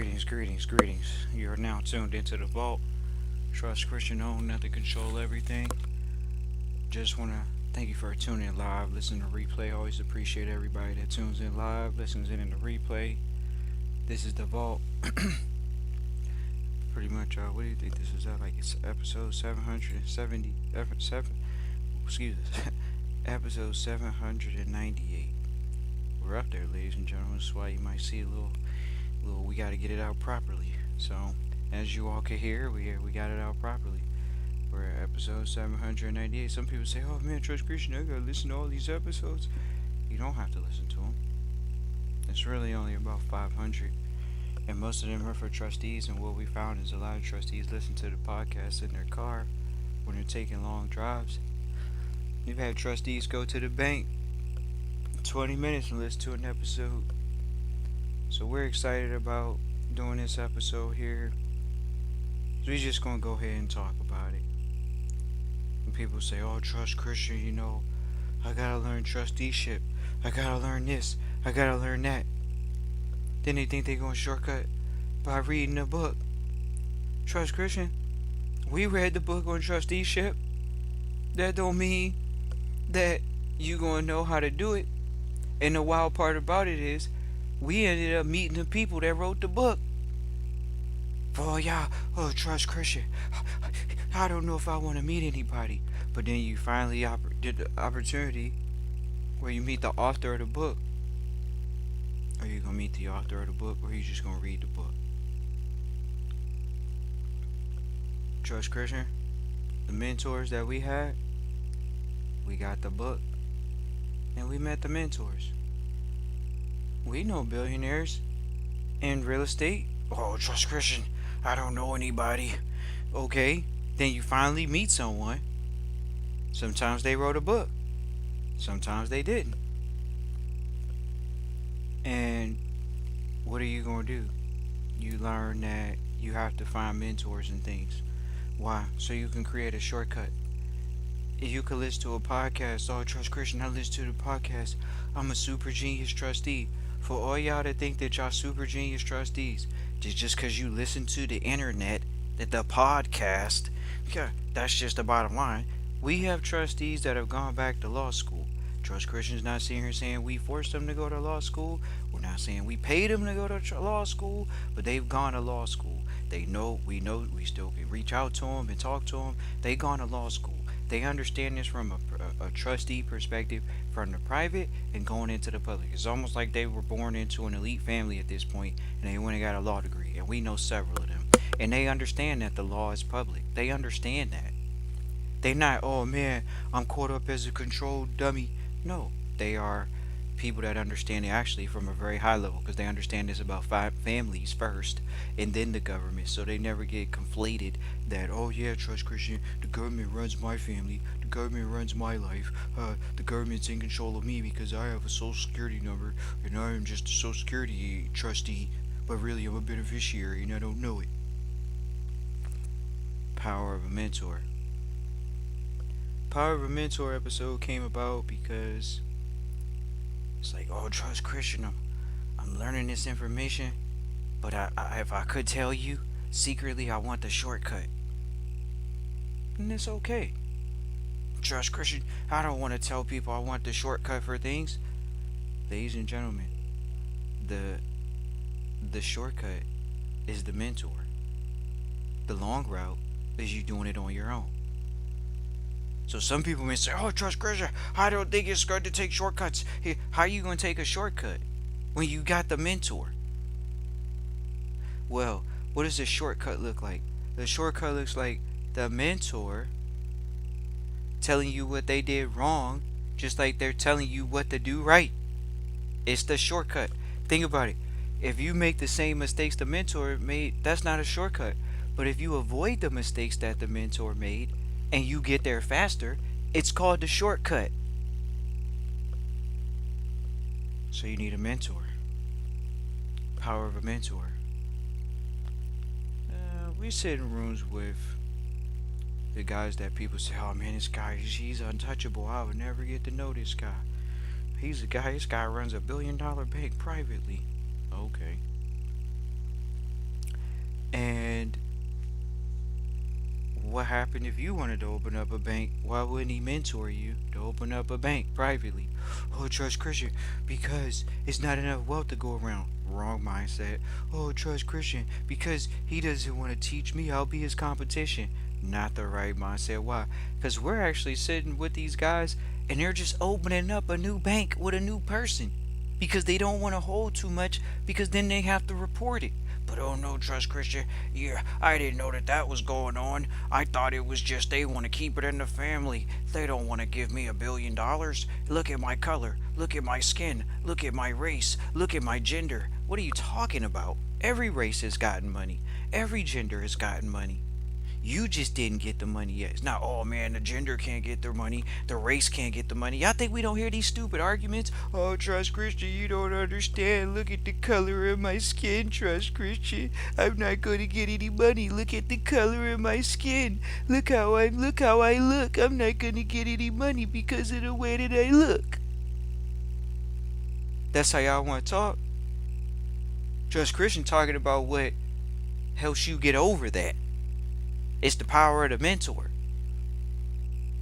Greetings. You are now tuned into the vault. Trust Christian own, nothing control everything. Just want to thank you for tuning in live, listening to replay. Always appreciate everybody that tunes in live, listens in the replay. This is the vault. Pretty much, what do you think this is at? Like it's episode 770, excuse us, episode 798. We're up there, ladies and gentlemen. That's why you might see a little we got to get it out properly. So, as you all can hear, we got it out properly. We're at episode 798. Some people say, "Oh man, Trust Christian, I gotta listen to all these episodes." You don't have to listen to them. It's really only about 500, and most of them are for trustees. And what we found is a lot of trustees listen to the podcast in their car when they're taking long drives. We've had trustees go to the bank 20 minutes and listen to an episode. So we're excited about doing this episode here. So we're just gonna go ahead and talk about it. When people say, "Oh, Trust Christian, I gotta learn trusteeship. I gotta learn this. I gotta learn that." Then they think they're gonna shortcut by reading the book. Trust Christian, we read the book on trusteeship. That don't mean that you gonna know how to do it. And the wild part about it is, we ended up meeting the people that wrote the book. Oh yeah, Trust Christian. I don't know if I want to meet anybody. But then you finally did the opportunity where you meet the author of the book. Are you going to meet the author of the book, or are you just going to read the book? Trust Christian, the mentors that we had, we got the book, and we met the mentors. We know billionaires in real estate. Oh, Trust Christian, I don't know anybody. Okay, then you finally meet someone. Sometimes they wrote a book. Sometimes they didn't. And what are you going to do? You learn that you have to find mentors and things. Why? So you can create a shortcut. If you could listen to a podcast, "Oh, Trust Christian, I listen to the podcast. I'm a super genius trustee." For all y'all that think that y'all super genius trustees, just because you listen to the internet, the podcast, yeah, that's just the bottom line. We have trustees that have gone back to law school. Trust Christian's not sitting here saying we forced them to go to law school. We're not saying we paid them to go to law school, but they've gone to law school. They know, we still can reach out to them and talk to them. They gone to law school. They understand this from a trustee perspective, from the private and going into the public. It's almost like they were born into an elite family at this point, and they went and got a law degree. And we know several of them, and they understand that the law is public. They understand that. They not, "Oh man, I'm caught up as a controlled dummy." No, they are people that understand it actually from a very high level, because they understand this about families first and then the government. So they never get conflated that, "Oh yeah, Trust Christian, the government runs my family, the government runs my life, the government's in control of me because I have a social security number and I am just a social security trustee, but really I'm a beneficiary and I don't know it." Power of a mentor. Power of a Mentor episode came about because it's like, "Oh, Trust Christian, I'm learning this information, but if I could tell you, secretly I want the shortcut." And it's okay. "Trust Christian, I don't want to tell people I want the shortcut for things." Ladies and gentlemen, the shortcut is the mentor. The long route is you doing it on your own. So some people may say, "Oh, Trust Christian, I don't think it's good to take shortcuts." How are you going to take a shortcut when you got the mentor? Well, what does the shortcut look like? The shortcut looks like the mentor telling you what they did wrong, just like they're telling you what to do right. It's the shortcut. Think about it. If you make the same mistakes the mentor made, that's not a shortcut. But if you avoid the mistakes that the mentor made and you get there faster, it's called the shortcut. So you need a mentor. Power of a mentor. We sit in rooms with the guys that people say, "Oh man, this guy, he's untouchable. I would never get to know this guy. He's a guy, this guy runs $1 billion bank privately." Okay. And what happened if you wanted to open up a bank? Why wouldn't he mentor you to open up a bank privately? Oh, trust Christian, because it's not enough wealth to go around. Wrong mindset. Oh, trust Christian, because he doesn't want to teach me. I'll be his competition. Not the right mindset. Why? Because we're actually sitting with these guys and they're just opening up a new bank with a new person because they don't want to hold too much because then they have to report it. But oh no, trust Christian. Yeah, I didn't know that was going on. I thought it was just they want to keep it in the family. They don't want to give me $1 billion. Look at my color. Look at my skin. Look at my race. Look at my gender. What are you talking about? Every race has gotten money. Every gender has gotten money. You just didn't get the money yet. It's not, oh man, the gender can't get the money, the race can't get the money. Y'all think we don't hear these stupid arguments? Oh, trust Christian, you don't understand. Look at the color of my skin, trust Christian. I'm not gonna get any money. Look at the color of my skin. Look how I look. I'm not gonna get any money because of the way that I look. That's how y'all wanna talk? Trust Christian talking about what helps you get over that. It's the power of the mentor.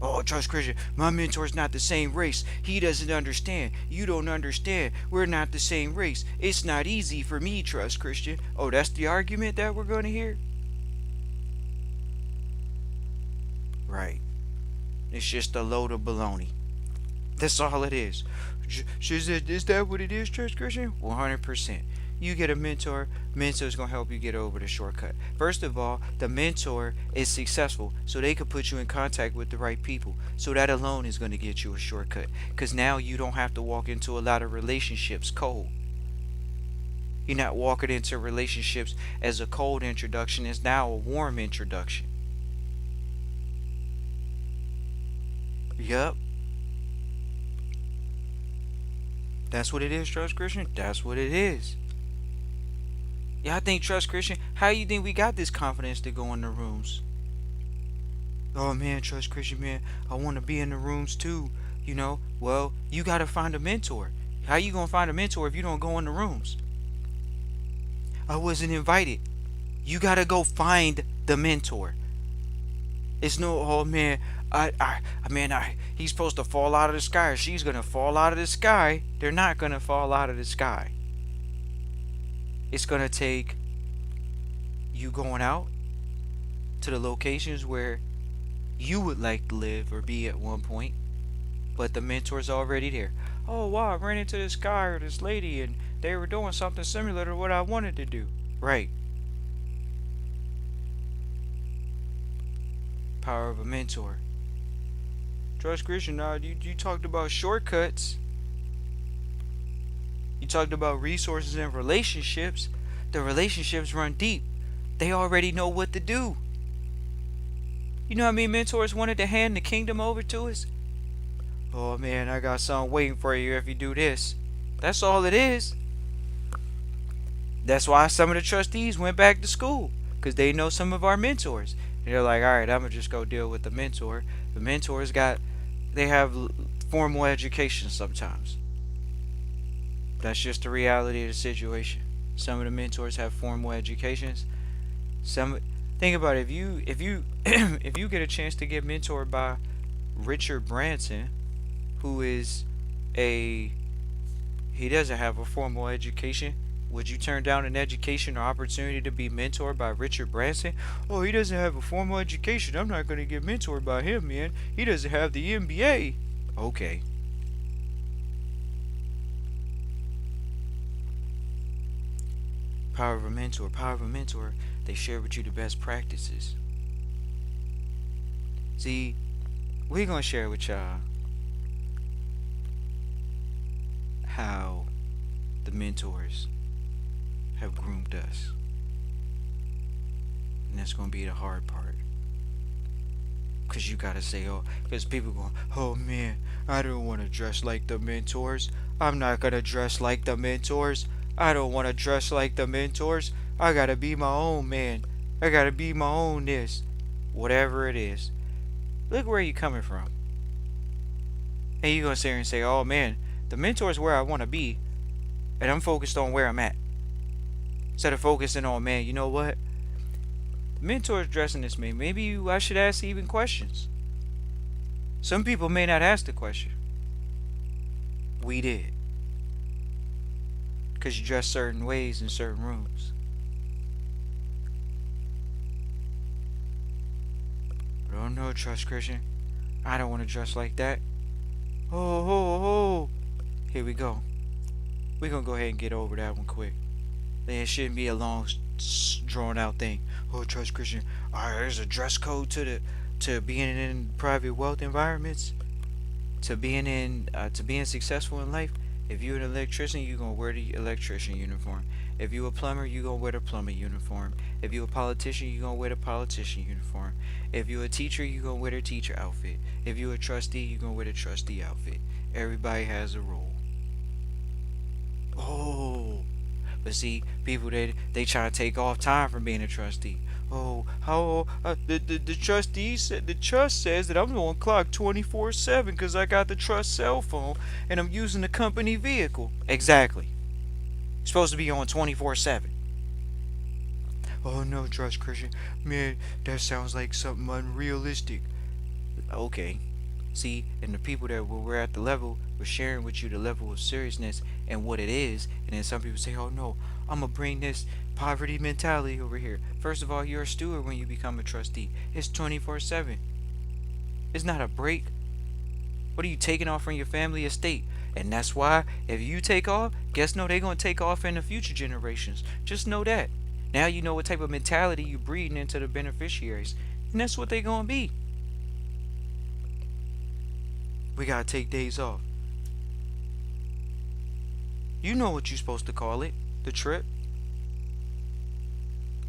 Oh, trust Christian, my mentor's not the same race. He doesn't understand. You don't understand. We're not the same race. It's not easy for me, trust Christian. Oh, that's the argument that we're going to hear? Right. It's just a load of baloney. That's all it is. Is that what it is, trust Christian? 100%. You get a mentor, mentor's gonna help you get over the shortcut. First of all, the mentor is successful, so they could put you in contact with the right people. So that alone is gonna get you a shortcut. Cause now you don't have to walk into a lot of relationships cold. You're not walking into relationships as a cold introduction, it's now a warm introduction. Yup. That's what it is, trust Christian. That's what it is. Yeah, I think trust Christian. How you think we got this confidence to go in the rooms? Oh man, trust Christian man. I want to be in the rooms too. Well, you gotta find a mentor. How you gonna find a mentor if you don't go in the rooms? I wasn't invited. You gotta go find the mentor. It's no, oh man, he's supposed to fall out of the sky. Or she's gonna fall out of the sky. They're not gonna fall out of the sky. It's gonna take you going out to the locations where you would like to live or be at one point, but the mentor's already there. Oh wow, I ran into this guy or this lady and they were doing something similar to what I wanted to do. Right. Power of a mentor. Trust Christian, now you talked about shortcuts. You talked about resources and relationships. The relationships run deep. They already know what to do. You know how many mentors wanted to hand the kingdom over to us? Oh man, I got something waiting for you if you do this. That's all it is. That's why some of the trustees went back to school, because they know some of our mentors. And they're like, all right, I'm going to just go deal with the mentor. The mentors they have formal education sometimes. That's just the reality of the situation. Some of the mentors have formal educations. Think about it. If you if you get a chance to get mentored by Richard Branson, who is he doesn't have a formal education. Would you turn down an education or opportunity to be mentored by Richard Branson? Oh, he doesn't have a formal education. I'm not going to get mentored by him, man. He doesn't have the MBA. Okay. Power of a mentor. Power of a mentor. They share with you the best practices. See, we're going to share with y'all how the mentors have groomed us. And that's going to be the hard part. Because you got to say, oh, because people going, oh man, I don't want to dress like the mentors. I'm not going to dress like the mentors. I don't want to dress like the mentors. I got to be my own man. I got to be my own this. Whatever it is. Look where you coming from. And you going to sit here and say, oh man, the mentor is where I want to be. And I'm focused on where I'm at. Instead of focusing on, man, you know what? Mentors addressing this. Maybe I should ask even questions. Some people may not ask the question. We did, because you dress certain ways in certain rooms. But oh no, Trust Christian, I don't want to dress like that. Oh, oh, oh. Here we go. We're gonna go ahead and get over that one quick. It shouldn't be a long, drawn out thing. Oh, Trust Christian, there's a dress code to being in private wealth environments, to being successful in life. If you're an electrician, you're gonna wear the electrician uniform. If you're a plumber, you're gonna wear the plumber uniform. If you're a politician, you're gonna wear the politician uniform. If you're a teacher, you're gonna wear the teacher outfit. If you're a trustee, you're gonna wear the trustee outfit. Everybody has a role. Oh, but see, people they try to take off time from being a trustee. Oh, how the trustee said the trust says that I'm on clock 24/7 because I got the trust cell phone and I'm using the company vehicle. Exactly. You're supposed to be on 24/7. Oh no, Trust Christian, man, that sounds like something unrealistic. Okay. See, and the people that were at the level were sharing with you the level of seriousness and what it is, and then some people say, "Oh no, I'm gonna bring this poverty mentality over here." First of all, you're a steward when you become a trustee. It's 24/7. It's not a break. What are you taking off from your family estate? And that's why if you take off, guess no, they're gonna take off in the future generations. Just know that. Now you know what type of mentality you breeding into the beneficiaries, and that's what they're gonna be. We gotta take days off. You know what you're supposed to call it, the trip.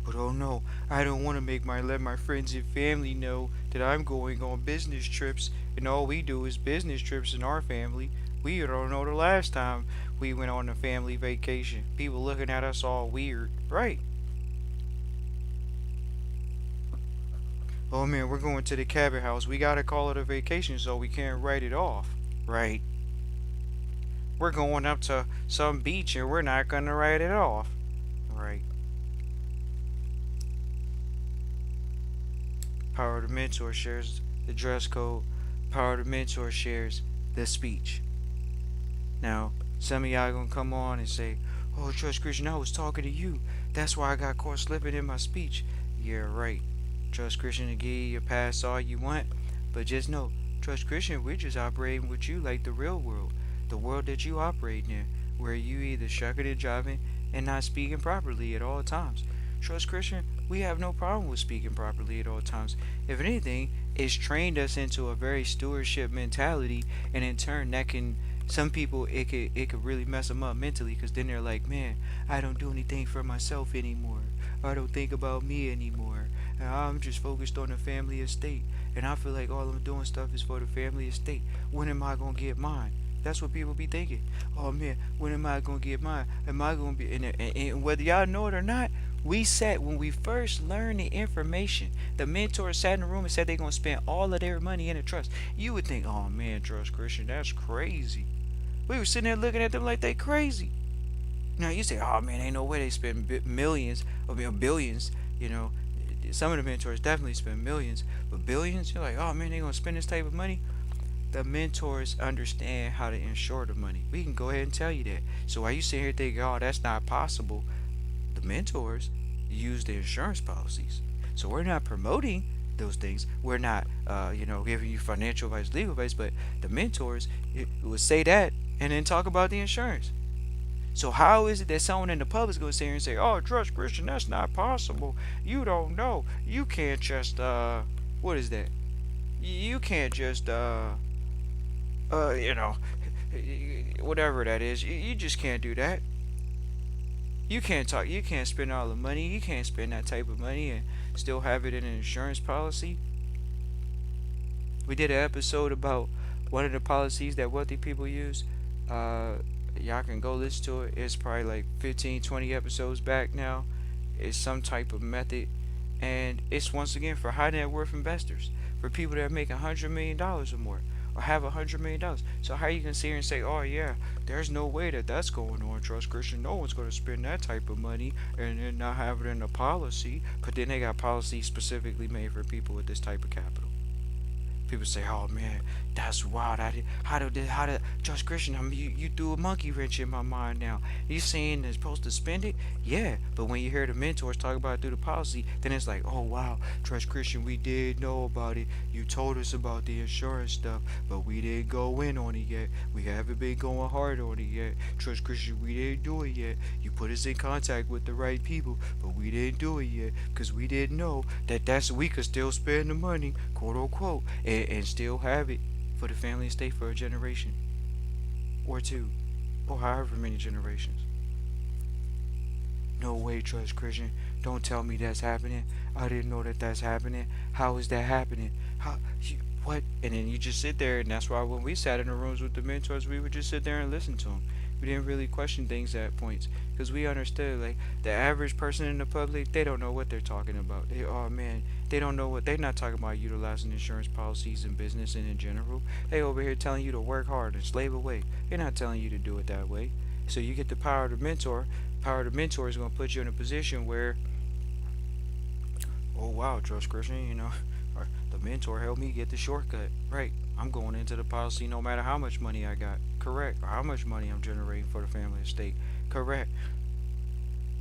But oh no, I don't want to let my friends and family know that I'm going on business trips, and all we do is business trips in our family. We don't know the last time we went on a family vacation. People looking at us all weird, right? Oh man, we're going to the cabin house. We gotta call it a vacation so we can't write it off, right? We're going up to some beach and we're not gonna write it off, right? Power of the Mentor shares the dress code. Power of the Mentor shares the speech. Now, some of y'all gonna come on and say, "Oh, Trust Christian, I was talking to you. That's why I got caught slipping in my speech." Yeah, right. Trust Christian to give you your past all you want, but just know, Trust Christian, we're just operating with you like the real world, the world that you operate in, where you either shucking and driving and not speaking properly at all times. Trust Christian, we have no problem with speaking properly at all times. If anything, it's trained us into a very stewardship mentality, and in turn, that can some people it could really mess them up mentally because then they're like, man, I don't do anything for myself anymore. I don't think about me anymore. I'm just focused on the family estate, and I feel like all I'm doing stuff is for the family estate. When am I gonna get mine? That's what people be thinking. Oh man, when am I gonna get mine? Am I gonna be? And whether y'all know it or not, we sat when we first learned the information. The mentor sat in the room and said they're gonna spend all of their money in a trust. You would think, oh man, Trust Christian, that's crazy. We were sitting there looking at them like they crazy. Now you say, oh man, ain't no way they spend millions or billions. You know, some of the mentors definitely spend millions, but billions, you're like, oh man, they gonna spend this type of money. The mentors understand how to insure the money. We can go ahead and tell you that. So while you sit here thinking, oh, that's not possible, the mentors use the insurance policies. So we're not promoting those things. We're not, giving you financial advice, legal advice, but the mentors would say that and then talk about the insurance. So how is it that someone in the public is going to sit here and say, "Oh, Trust Christian, that's not possible. You don't know. You can't just what is that? You can't just you know, whatever that is. You just can't do that. You can't talk. You can't spend all the money. You can't spend that type of money and still have it in an insurance policy." We did an episode about one of the policies that wealthy people use. Uh, y'all can go listen to it. It's probably like 15, 20 episodes back now. It's some type of method, and it's once again for high net worth investors, for people that make $100 million or more. or have $100 million. So how you can sit here and say, oh yeah, there's no way that that's going on, Trust Christian. No one's going to spend that type of money and then not have it in a policy. But then they got policies specifically made for people with this type of capital. People say, "Oh man, that's wild. How did Josh Christian? I mean, you threw a monkey wrench in my mind now. You saying they're supposed to spend it? Yeah, but when you hear the mentors talk about it through the policy, then it's like, oh wow, Josh Christian, we did know about it. You told us about the insurance stuff, but we didn't go in on it yet. We haven't been going hard on it yet. Trust Christian, we didn't do it yet. You put us in contact with the right people, but we didn't do it yet because we didn't know that we could still spend the money, quote unquote, and still have it for the family estate for a generation or two or however many generations. No way, Trust Christian. Don't tell me that's happening. I didn't know that that's happening. How is that happening? What? And then you just sit there, and that's why when we sat in the rooms with the mentors, we would just sit there and listen to them. We didn't really question things at points because we understood, like, the average person in the public, they don't know what they're talking about. Oh man, they don't know what they're not talking about utilizing insurance policies in business and in general. They over here telling you to work hard and slave away. They're not telling you to do it that way. So you get the power of the mentor. Power of the mentor is going to put you in a position where, oh wow, Trust Christian, or the mentor helped me get the shortcut. Right. I'm going into the policy no matter how much money I got. Correct. Or how much money I'm generating for the family estate. Correct.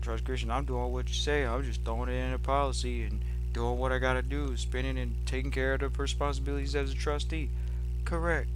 Trust Christian, I'm doing what you say. I'm just throwing it in the policy and doing what I gotta do, spending and taking care of the responsibilities as a trustee. Correct.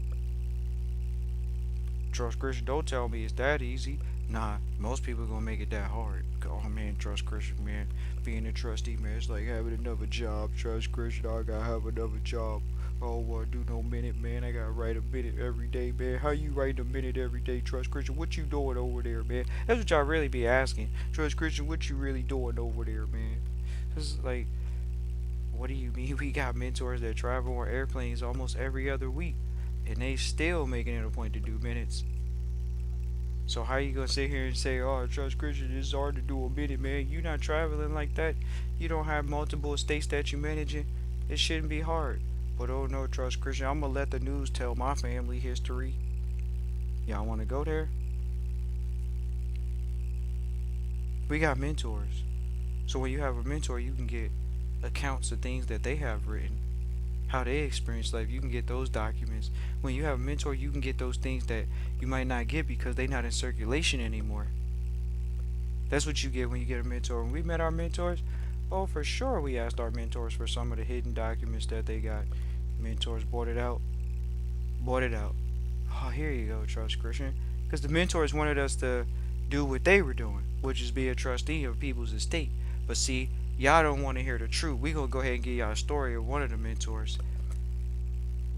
Trust Christian, don't tell me it's that easy. Nah, most people gonna make it that hard. Oh man, Trust Christian, man, being a trustee, man, it's like having another job. Trust Christian, I gotta have another job. Oh, do no minute, man. I gotta write a minute every day, man. How you writing a minute every day, Trust Christian? What you doing over there, man? That's what y'all really be asking. Trust Christian, what you really doing over there, man? It's like, what do you mean? We got mentors that travel on airplanes almost every other week, and they still making it a point to do minutes. So how you gonna sit here and say, "Oh, Trust Christian, it's hard to do a minute, man"? You not traveling like that. You don't have multiple estates that you managing. It shouldn't be hard. But oh no, Trust Christian, I'm gonna let the news tell my family history. Y'all wanna go there? We got mentors. So when you have a mentor, you can get accounts of things that they have written, how they experience life. You can get those documents. When you have a mentor, you can get those things that you might not get because they're not in circulation anymore. That's what you get when you get a mentor. When we met our mentors, oh, for sure we asked our mentors for some of the hidden documents that they got. Mentors bought it out. Bought it out. Oh, here you go, Trust Christian. Because the mentors wanted us to do what they were doing, which is be a trustee of people's estate. But see, y'all don't want to hear the truth. We gonna go ahead and give y'all a story of one of the mentors.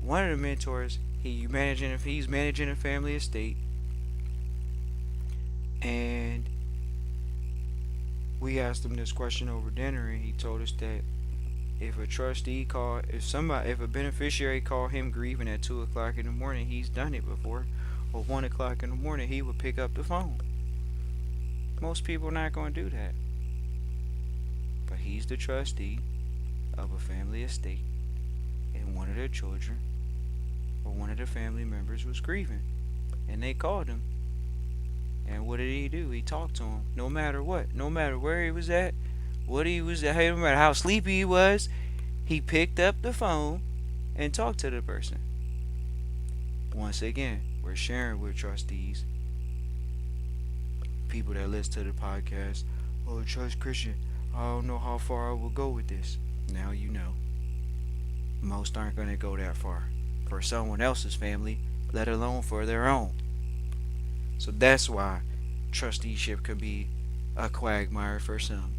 One of the mentors, he's managing a family estate, and we asked him this question over dinner, and he told us that if a beneficiary called him grieving at 2 o'clock in the morning, he's done it before, or 1 o'clock in the morning, he would pick up the phone. Most people are not gonna do that, but he's the trustee of a family estate, and one of their children or one of the family members was grieving, and they called him. And what did he do? He talked to him, no matter what, no matter where he was at, what he was at, no matter how sleepy he was. He picked up the phone and talked to the person. Once again, we're sharing with trustees, people that listen to the podcast. Oh, Trust Christian, I don't know how far I will go with this. Now you know. Most aren't going to go that far for someone else's family, let alone for their own. So that's why trusteeship can be a quagmire for some.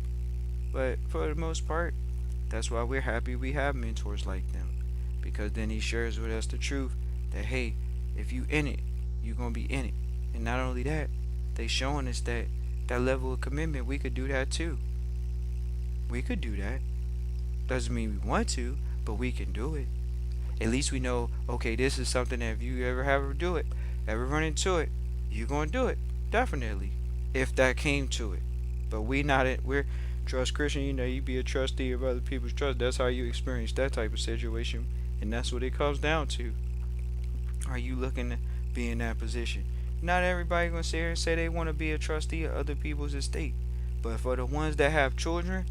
But for the most part, that's why we're happy we have mentors like them. Because then he shares with us the truth that, hey, if you in it, you're going to be in it. And not only that, they showing us that level of commitment, we could do that too. We could do that. Doesn't mean we want to, but we can do it. At least we know, okay, this is something that if you ever have to do it, ever run into it, you're going to do it. Definitely. If that came to it. But we're Trust Christian, you be a trustee of other people's trust. That's how you experience that type of situation. And that's what it comes down to. Are you looking to be in that position? Not everybody gonna sit here and say they want to be a trustee of other people's estate, but for the ones that have children,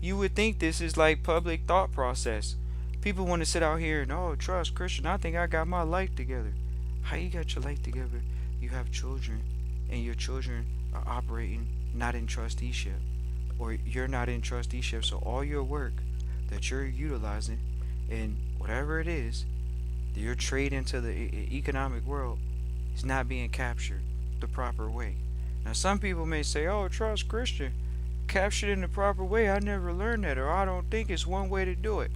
you would think this is like public thought process. People want to sit out here and, oh, trust Christian. I think I got my life together. How you got your life together? You have children, and your children are operating not in trusteeship, or you're not in trusteeship. So all your work that you're utilizing in whatever it is that you're trading into the economic world is not being captured the proper way. Now, some people may say, oh, trust Christian captured in the proper way. I never learned that, or I don't think it's one way to do it.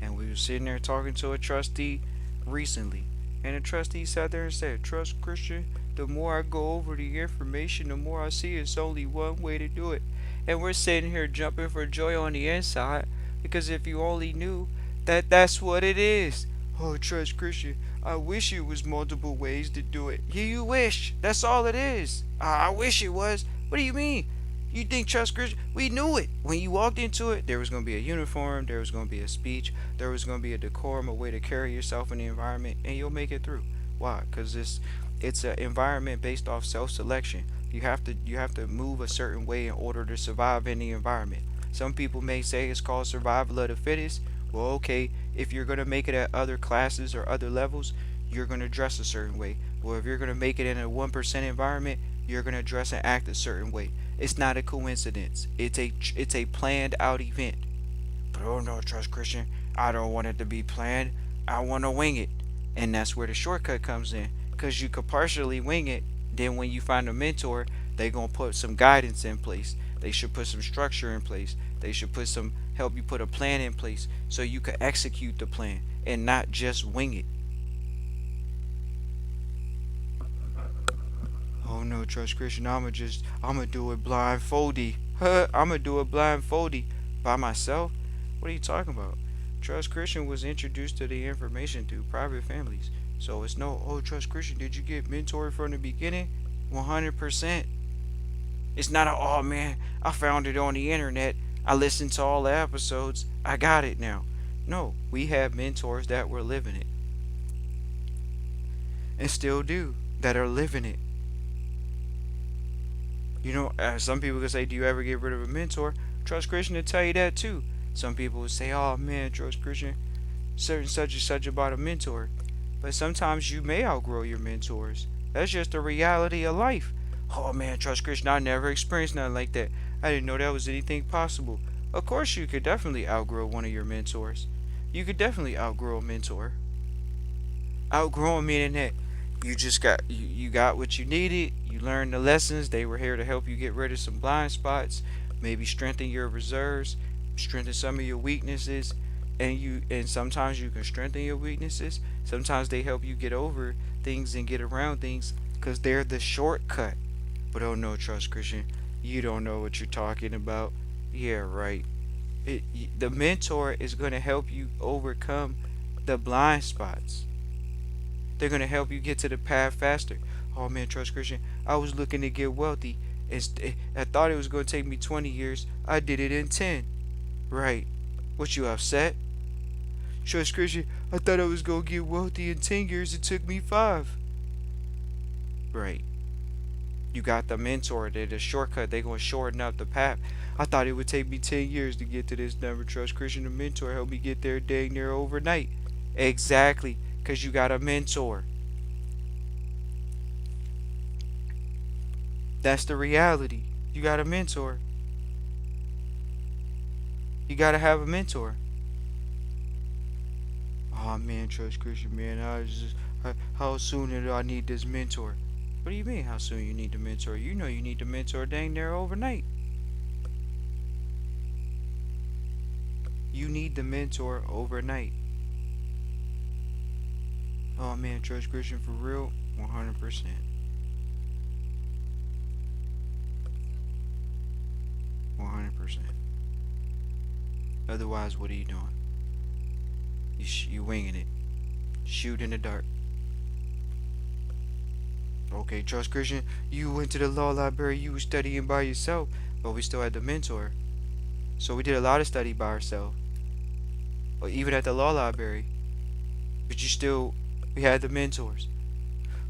And we were sitting there talking to a trustee recently, and the trustee sat there and said, trust Christian, the more I go over the information, the more I see it's only one way to do it. And we're sitting here jumping for joy on the inside, because if you only knew that that's what it is. Oh, trust Christian, I wish it was multiple ways to do it. Yeah, you wish. That's all it is. I wish it was. What do you mean? You think trust Christian? We knew it. When you walked into it, there was going to be a uniform, there was going to be a speech, there was going to be a decorum, a way to carry yourself in the environment, and you'll make it through. Why? Because it's an environment based off self-selection. You have to move a certain way in order to survive in the environment. Some people may say it's called survival of the fittest. Well, okay, if you're going to make it at other classes or other levels, you're going to dress a certain way. Well, if you're going to make it in a 1% environment, you're going to dress and act a certain way. It's not a coincidence. It's a planned out event. But oh no, trust Christian, I don't want it to be planned. I want to wing it. And that's where the shortcut comes in. Because you could partially wing it. Then when you find a mentor, they going to put some guidance in place. They should put some structure in place. They should put some help you put a plan in place so you can execute the plan and not just wing it. Oh no, trust Christian, I'ma do it blindfoldy. I'ma do it blindfoldy by myself. What are you talking about? Trust Christian was introduced to the information through private families. So it's no, oh, trust Christian, did you get mentored from the beginning? 100%. It's not a, oh man, I found it on the internet. I listened to all the episodes. I got it now. No, we have mentors that were living it and still do, that are living it. You know, some people can say, do you ever get rid of a mentor? Trust Christian to tell you that too. Some people would say, oh man, trust Christian, certain such and such about a mentor. But sometimes you may outgrow your mentors. That's just the reality of life. Oh man, trust Christian, I never experienced nothing like that. I didn't know that was anything possible. Of course, you could definitely outgrow one of your mentors. You could definitely outgrow a mentor. Outgrowing meaning that you got what you needed. You learned the lessons. They were here to help you get rid of some blind spots, maybe strengthen your reserves, strengthen some of your weaknesses, and sometimes you can strengthen your weaknesses. Sometimes they help you get over things and get around things because they're the shortcut. But oh no, trust Christian, you don't know what you're talking about. Yeah, right. The mentor is going to help you overcome the blind spots. They're going to help you get to the path faster. Oh man, trust Christian, I was looking to get wealthy. I thought it was going to take me 20 years. I did it in 10. Right. What, you upset? Trust Christian, I thought I was going to get wealthy in 10 years. It took me 5. Right. You got the mentor. They're the shortcut. They're going to shorten up the path. I thought it would take me 10 years to get to this number. Trust Christian, the mentor helped me get there dang near overnight. Exactly. Because you got a mentor. That's the reality. You got a mentor. You got to have a mentor. Oh man, trust Christian, man. How soon do I need this mentor? What do you mean, how soon you need the mentor? You know you need the mentor dang near overnight. You need the mentor overnight. Oh man, trust Christian for real? 100%. 100%. Otherwise, what are you doing? You winging it. Shoot in the dark. Okay, trust Christian, you went to the law library, you were studying by yourself, but we still had the mentor. So we did a lot of study by ourselves. Or even at the law library. But you still We had the mentors.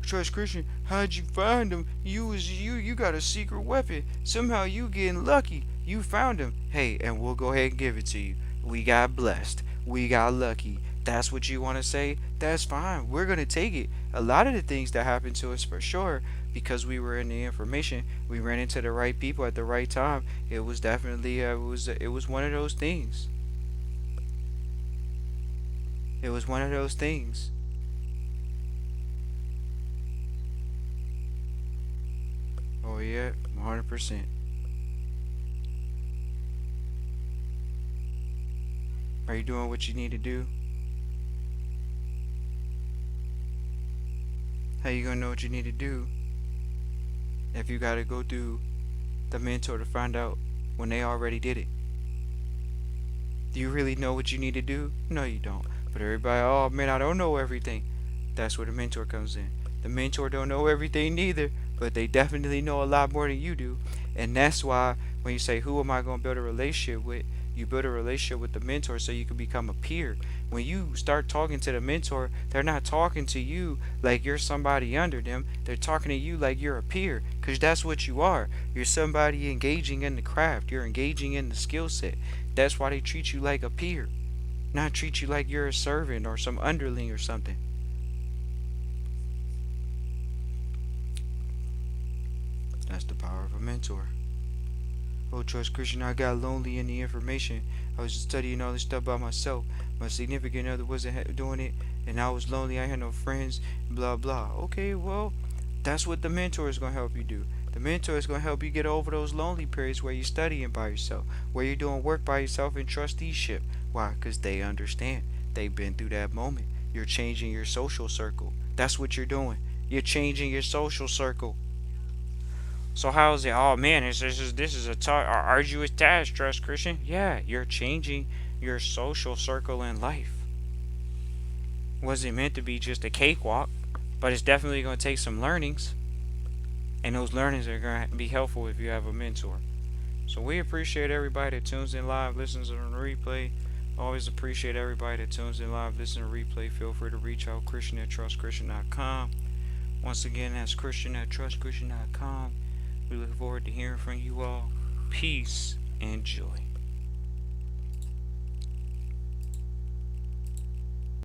Trust Christian, how'd you find him? You got a secret weapon. Somehow you getting lucky. You found him. Hey, and we'll go ahead and give it to you. We got blessed. We got lucky. That's what you want to say? That's fine. We're gonna take it. A lot of the things that happened to us for sure, because we were in the information, we ran into the right people at the right time. It was definitely it was one of those things. It was one of those things. Oh yeah, 100%. Are you doing what you need to do? How you gonna know what you need to do if you gotta go through the mentor to find out when they already did it? Do you really know what you need to do? No, you don't. But everybody, oh man, I don't know everything. That's where the mentor comes in. The mentor don't know everything neither, but they definitely know a lot more than you do. And that's why when you say, who am I going to build a relationship with? You build a relationship with the mentor so you can become a peer. When you start talking to the mentor, they're not talking to you like you're somebody under them. They're talking to you like you're a peer, because that's what you are. You're somebody engaging in the craft. You're engaging in the skill set. That's why they treat you like a peer, not treat you like you're a servant or some underling or something. That's the power of a mentor. Oh, Trust Christian, I got lonely in the information. I was studying all this stuff by myself. My significant other wasn't doing it, and I was lonely. I had no friends, blah, blah. Okay, well, that's what the mentor is going to help you do. The mentor is going to help you get over those lonely periods where you're studying by yourself, where you're doing work by yourself in trusteeship. Why? Because they understand. They've been through that moment. You're changing your social circle. That's what you're doing. You're changing your social circle. So how's it? Oh man, this is a arduous task, Trust Christian. Yeah, you're changing your social circle in life. Wasn't meant to be just a cakewalk, but it's definitely going to take some learnings, and those learnings are going to be helpful if you have a mentor. So we appreciate everybody that tunes in live, listens on the replay. Always appreciate everybody that tunes in live, listen to replay. Feel free to reach out, Christian at trustchristian.com. Once again, that's Christian at trustchristian.com. We look forward to hearing from you all. Peace and joy.